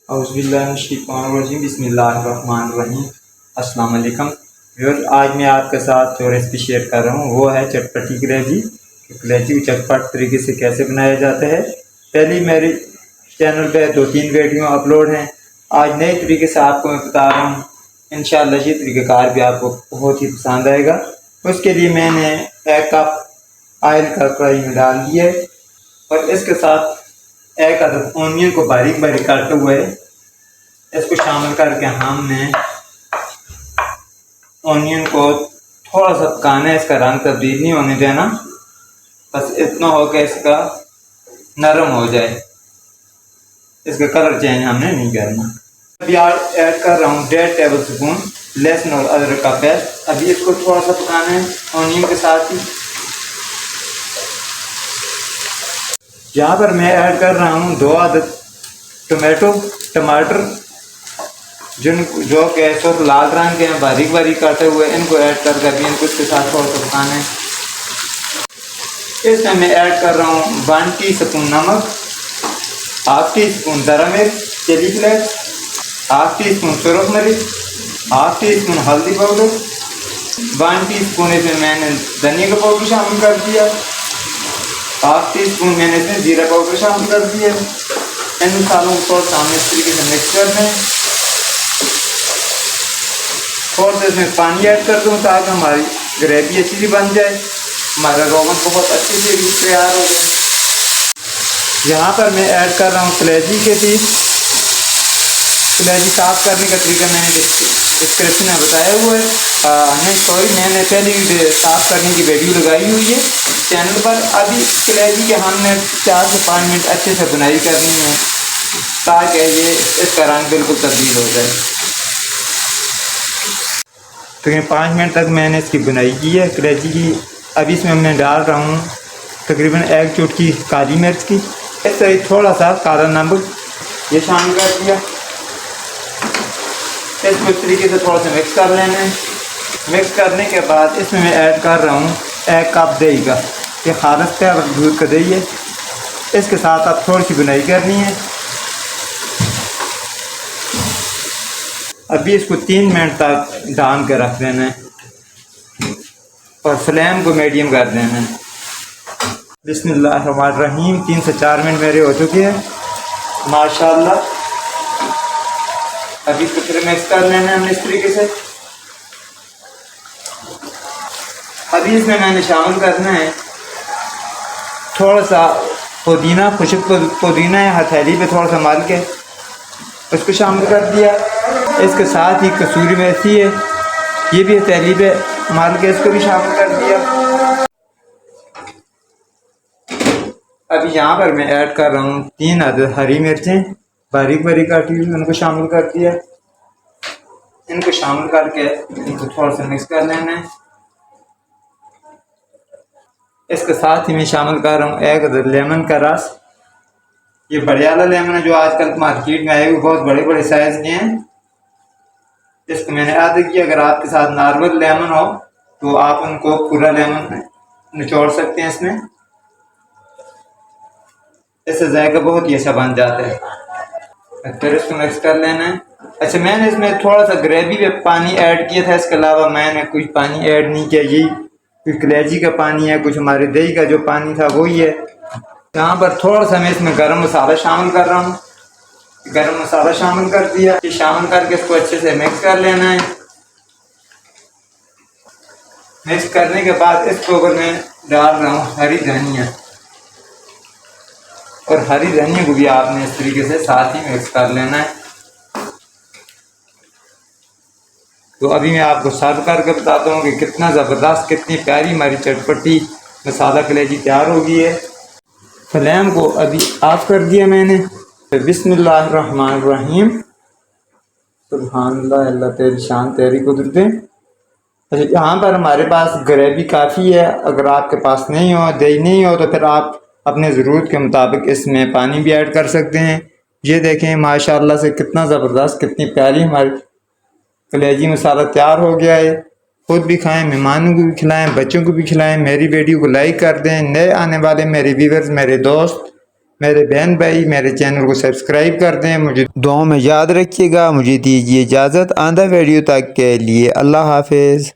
औज़ुबिल्लाहिमिनश्शैतानिर्रजीम बिस्मिल्लाहिर्रहमानिर्रहीम। अस्सलाम वालेकुम व्यूअर्स, आज मैं आपके साथ जो रेसिपी शेयर कर रहा हूँ वो है चटपटी कलेजी। कलेजी को चटपट तरीके से कैसे बनाया जाता है। पहले मेरे चैनल पे 2-3 वीडियो अपलोड हैं। आज नए तरीके से आपको मैं बता रहा हूँ। इंशाअल्लाह ये तरीक़ाकार भी आपको बहुत ही पसंद आएगा। उसके लिए मैंने 1 कप ऑयल का कढ़ाई में डाल दिया है और इसके साथ 1 अदद ऑनियन को बारीक बारीक काटे हुए इसको शामिल करके हमने ऑनियन को थोड़ा सा पकाना है। इसका रंग तब्दील नहीं होने देना, बस इतना हो कि इसका नरम हो जाए, इसका कलर चेंज हमने नहीं करना। अभी ऐड कर रहा हूँ 1.5 टेबल स्पून लहसुन और अदरक का पेस्ट। अभी इसको थोड़ा सा पकाना है ऑनियन के साथ ही। यहाँ पर मैं ऐड कर रहा हूँ 2 अदद टमाटर जो कि सिर्फ लाल रंग के हैं, बारीक बारीक काटे हुए। इनको ऐड कर कर इनको इसके साथ थोड़ा सा पकाना है। इसमें मैं ऐड कर रहा हूँ 1 टीस्पून नमक, 1/2 टीस्पून दरा मिर्च चिली फ्लेक्स, 1/2 टीस्पून सुरख मिर्च, 1/2 टीस्पून हल्दी पाउडर, 1 टीस्पून इसमें मैंने धनिया का पाउडर शामिल कर दिया, 1/2 टीस्पून मैंने इसमें जीरा पाउडर शामिल कर दिया। इन मसालों को थोड़ा सामने इस तरीके से मिक्स कर दें। थोड़ा सा इसमें पानी ऐड कर दूँ ताकि हमारी ग्रेवी अच्छी सी बन जाए, हमारा रोगन बहुत अच्छे से तैयार हो जाए। यहाँ पर मैं ऐड कर रहा हूँ कलेजी के पीस। कलेजी साफ़ करने का तरीका मैंने डिस्क्रिप्शन में बताया हुआ है। नहीं सॉरी, मैंने पहले साफ़ करने की वीडियो लगाई हुई है चैनल पर। अभी कलेजी के हमने 4 से 5 मिनट अच्छे से बुनाई करनी है ताकि ये इसका रंग बिल्कुल तब्दील हो जाए। तकरीबन 5 मिनट तक मैंने इसकी बुनाई की है कलेजी की। अभी इसमें मैं डाल रहा हूँ तकरीबन 1 चुटकी काली मिर्च की, इस तरह थोड़ा सा काला नमक ये शामिल कर दिया। इसको इस तरीके से थोड़ा सा मिक्स कर लेना है। मिक्स करने के बाद इसमें मैं ऐड कर रहा हूँ 1 कप दही का। ये खालिस तैयार दूध का दही है। इसके साथ आप थोड़ी सी बुनाई करनी है। अभी इसको 3 मिनट तक ढाँक के रख देना है और फ्लेम को मीडियम कर देना है। बिस्मिल्लाहिर्रहमानिर्रहीम। 3 से 4 मिनट मेरे हो चुके हैं माशाल्लाह। अभी इसको फिर मिक्स कर लेना है हमने इस तरीके से। अभी इसमें मैंने शामिल करना है थोड़ा सा पुदीना, खुशक पुदीना है, हथेली पे थोड़ा सा मल के उसको शामिल कर दिया। इसके साथ ही कसूरी मेथी है, ये भी हथेली पे मल के इसको भी शामिल कर दिया। अभी यहाँ पर मैं ऐड कर रहा हूँ 3 अदद हरी मिर्चें बारीक बारीक काटी हुई, उनको शामिल कर दिया। इनको शामिल करके इनको थोड़ा सा मिक्स कर लेना है। इसके साथ ही मैं शामिल कर रहा हूँ 1 अदद लेमन का रस। ये बड़े वाला लेमन है जो आजकल मार्केट में आए हुए, बहुत बड़े बड़े साइज के हैं। इसको मैंने आधा किया। अगर आपके साथ नॉर्मल लेमन हो तो आप उनको पूरा लेमन निचोड़ सकते हैं इसमें, इससे जायका बहुत ही अच्छा बन जाता है। फिर इसको मिक्स कर लेना है। अच्छा, मैंने इसमें थोड़ा सा ग्रेवी पे पानी ऐड किया था, इसके अलावा मैंने कुछ पानी ऐड नहीं किया। यही कुछ कलेजी का पानी है, कुछ हमारे दही का जो पानी था वही है। यहाँ पर थोड़ा सा मैं इसमें गरम मसाला शामिल कर रहा हूँ। गरम मसाला शामिल कर दिया। शामिल करके इसको अच्छे से मिक्स कर लेना है। मिक्स करने के बाद इसके ऊपर मैं डाल रहा हूँ हरी धनिया, और हरी धनिया को भी आपने इस तरीके से साथ ही मिक्स कर लेना है। तो अभी मैं आपको सर्व करके बताता हूँ कि कितना ज़बरदस्त, कितनी प्यारी हमारी चटपटी मसाला कलेजी तैयार हो गई है। फ्लेम को अभी ऑफ कर दिया मैंने। तो बिस्मिल्लाहिर्रहमानिर्रहीम। सुभानअल्लाह, अल्लाह तेरी शान तेरी कुदरतें। अच्छा, यहाँ पर हमारे पास ग्रेवी काफ़ी है। अगर आपके पास नहीं हो, दही नहीं हो, तो फिर आप अपने ज़रूरत के मुताबिक इसमें पानी भी ऐड कर सकते हैं। ये देखें माशाल्लाह से कितना ज़बरदस्त, कितनी प्यारी हमारी कलेजी मसाला तैयार हो गया है। खुद भी खाएं, मेहमानों को भी खिलाएं, बच्चों को भी खिलाएं। मेरी वीडियो को लाइक कर दें। नए आने वाले मेरे व्यूअर्स, मेरे दोस्त मेरे बहन भाई मेरे चैनल को सब्सक्राइब कर दें। मुझे दुआओं में याद रखिएगा। मुझे दीजिए इजाज़त आंदा वीडियो तक के लिए। अल्लाह हाफिज़।